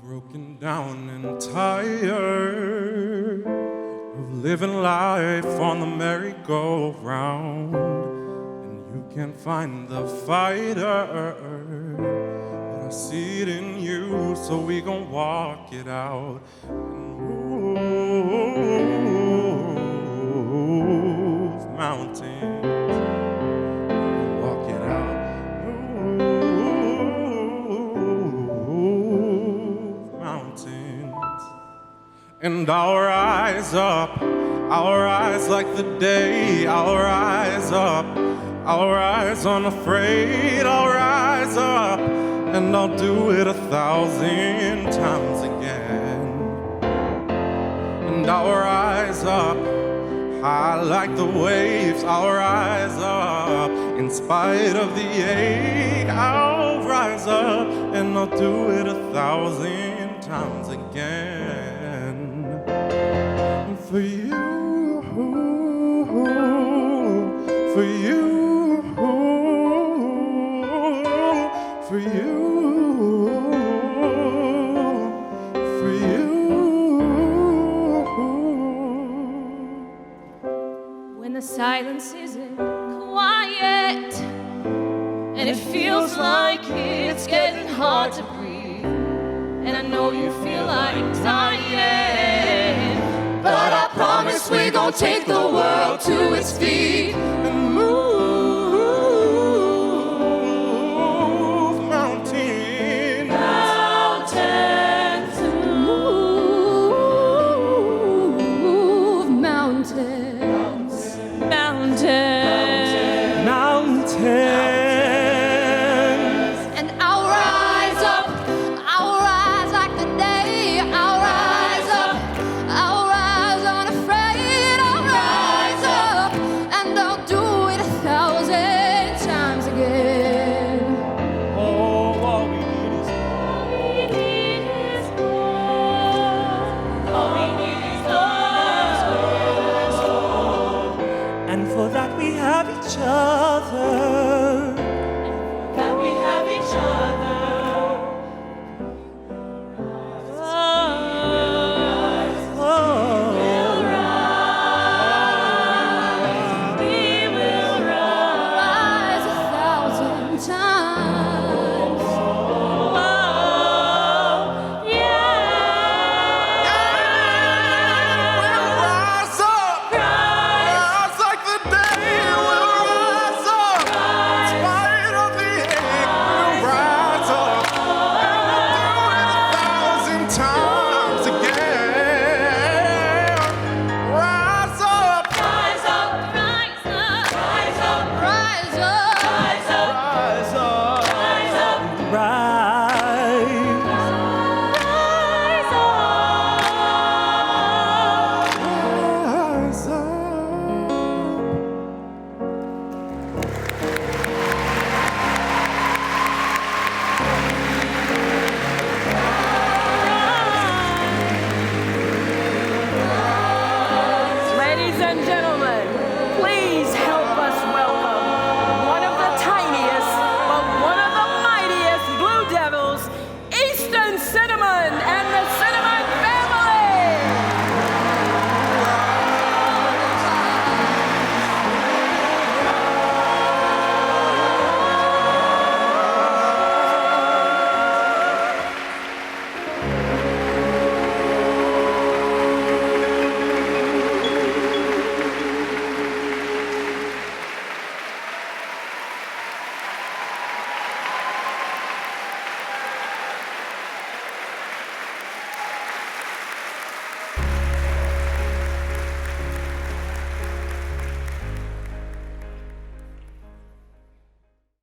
broken down and tired of living life on the merry-go-round, and you can't find the fighter, but I see it in you, so we gon' walk it out and move mountains. Walk it out, move mountains. And I'll rise up, I'll rise like the day, I'll rise up, I'll rise unafraid, I'll rise up, and I'll do it 1,000 times again. And I'll rise up, high like the waves, I'll rise up, in spite of the ache, I'll rise up, and I'll do it 1,000 times again. For you, for you, for you, for you. When the silence isn't quiet and it feels like it's getting hard to breathe, and I know you feel like dying, but I promise we're gonna take the world to its feet and move